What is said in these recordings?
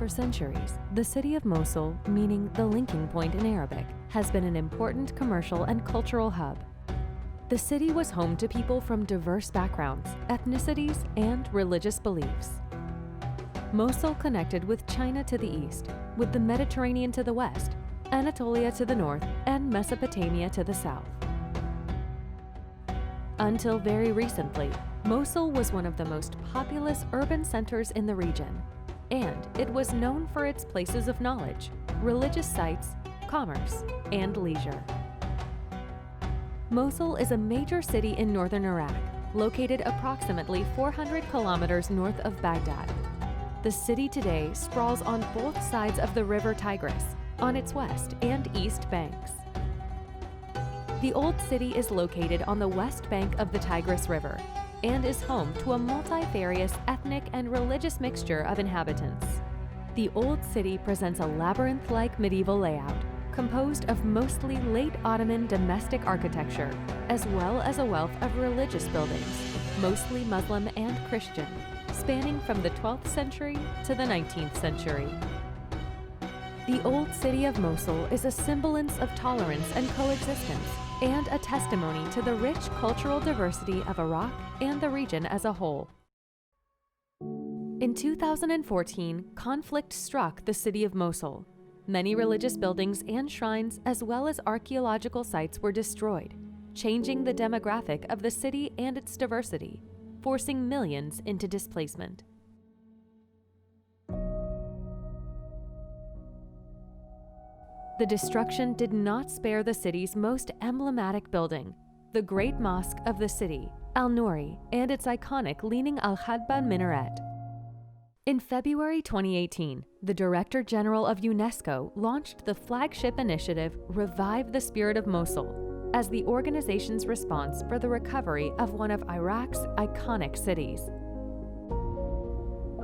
For centuries, the city of Mosul, meaning the linking point in Arabic, has been an important commercial and cultural hub. The city was home to people from diverse backgrounds, ethnicities, and religious beliefs. Mosul connected with China to the east, with the Mediterranean to the west, Anatolia to the north, and Mesopotamia to the south. Until very recently, Mosul was one of the most populous urban centers in the region, and it was known for its places of knowledge, religious sites, commerce, and leisure. Mosul is a major city in northern Iraq, located approximately 400 kilometers north of Baghdad. The city today sprawls on both sides of the river Tigris, on its west and east banks. The Old City is located on the west bank of the Tigris River and is home to a multifarious ethnic and religious mixture of inhabitants. The Old City presents a labyrinth-like medieval layout, composed of mostly late Ottoman domestic architecture, as well as a wealth of religious buildings, mostly Muslim and Christian, spanning from the 12th century to the 19th century. The Old City of Mosul is a semblance of tolerance and coexistence, and a testimony to the rich cultural diversity of Iraq and the region as a whole. In 2014, conflict struck the city of Mosul. Many religious buildings and shrines, as well as archaeological sites, were destroyed, changing the demographic of the city and its diversity, forcing millions into displacement. The destruction did not spare the city's most emblematic building, the Great Mosque of the city, AlNuri, and its iconic leaning Al-Hadba minaret. In February 2018, the Director General of UNESCO launched the flagship initiative Revive the Spirit of Mosul as the organization's response for the recovery of one of Iraq's iconic cities.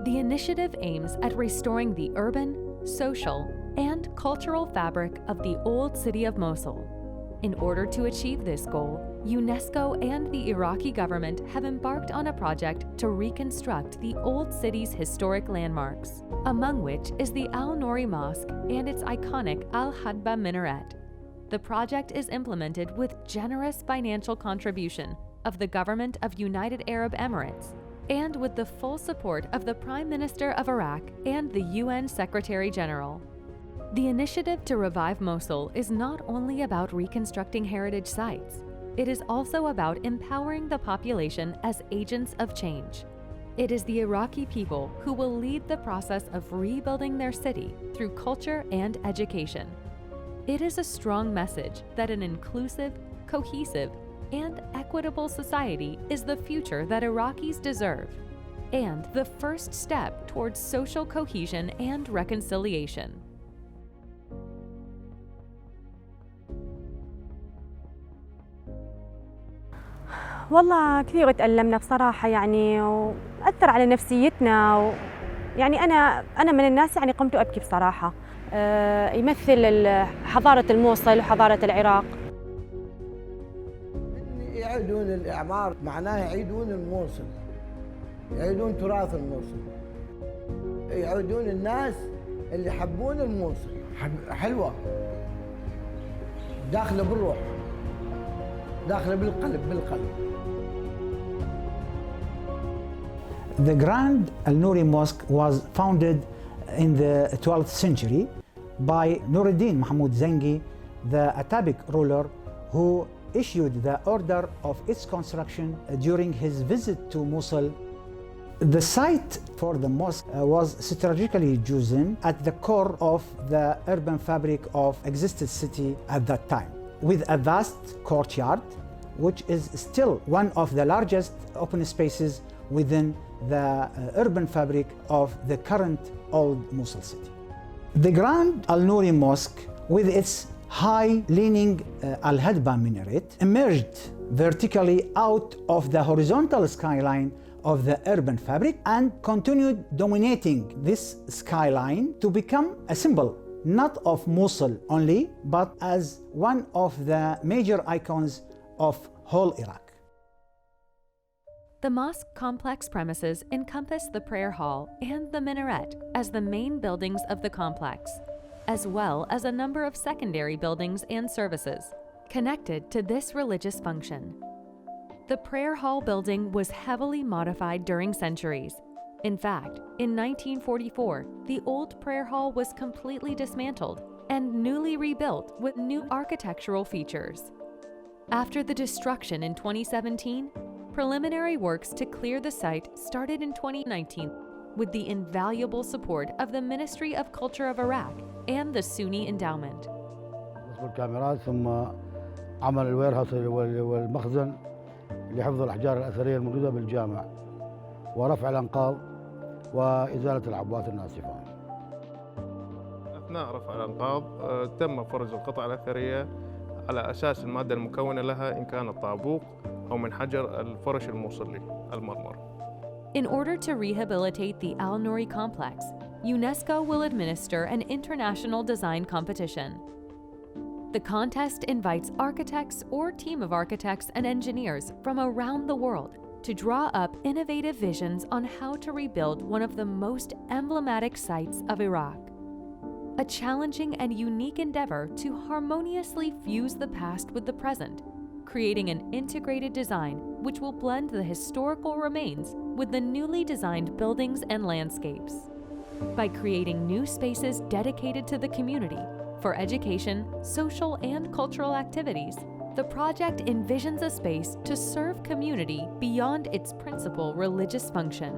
The initiative aims at restoring the urban, social, and cultural fabric of the Old City of Mosul. In order to achieve this goal, UNESCO and the Iraqi government have embarked on a project to reconstruct the Old City's historic landmarks, among which is the AlNuri Mosque and its iconic Al-Hadba minaret. The project is implemented with generous financial contribution of the government of United Arab Emirates and with the full support of the Prime Minister of Iraq and the UN Secretary General. The initiative to revive Mosul is not only about reconstructing heritage sites, it is also about empowering the population as agents of change. It is the Iraqi people who will lead the process of rebuilding their city through culture and education. It is a strong message that an inclusive, cohesive, and equitable society is the future that Iraqis deserve, and the first step towards social cohesion and reconciliation. والله كثير تألمنا بصراحة يعني وأثر على نفسيتنا يعني أنا من الناس يعني قمت أبكي بصراحة. يمثل حضارة الموصل وحضارة العراق. يعيدون الإعمار معناه يعيدون الموصل، يعيدون تراث الموصل، يعيدون الناس اللي يحبون الموصل. حلوة داخلة بالروح، داخلة بالقلب. The Grand AlNuri Mosque was founded in the 12th century by Nuruddin Mahmud Zengi, the Atabic ruler who issued the order of its construction during his visit to Mosul. The site for the mosque was strategically chosen at the core of the urban fabric of existing city at that time, with a vast courtyard, which is still one of the largest open spaces within the urban fabric of the current Old Mosul city. The Grand AlNuri Mosque, with its high-leaning Al-Hadba minaret, emerged vertically out of the horizontal skyline of the urban fabric and continued dominating this skyline to become a symbol not of Mosul only, but as one of the major icons of whole Iraq. The mosque complex premises encompass the prayer hall and the minaret as the main buildings of the complex, as well as a number of secondary buildings and services connected to this religious function. The prayer hall building was heavily modified during centuries. In fact, in 1944, the old prayer hall was completely dismantled and newly rebuilt with new architectural features. After the destruction in 2017, preliminary works to clear the site started in 2019 with the invaluable support of the Ministry of Culture of Iraq and the Sunni Endowment. بالنسبة للكاميرات ثم عمل الويرهاوس والمخزن لحفظ الأحجار الأثرية الموجودة بالجامع ورفع الأنقاض وإزالة العبوات الناسفة. أثناء رفع الأنقاض تم فرز القطع الأثرية على أساس المادة المكونة لها إن كان الطابوق أو من حجر الفرش الموصلي المرمر. In order to rehabilitate the AlNuri complex, UNESCO will administer an international design competition. The contest invites architects or team of architects and engineers from around the world to draw up innovative visions on how to rebuild one of the most emblematic sites of Iraq. A challenging and unique endeavor to harmoniously fuse the past with the present, creating an integrated design which will blend the historical remains with the newly designed buildings and landscapes. By creating new spaces dedicated to the community for education, social, and cultural activities, the project envisions a space to serve community beyond its principal religious function.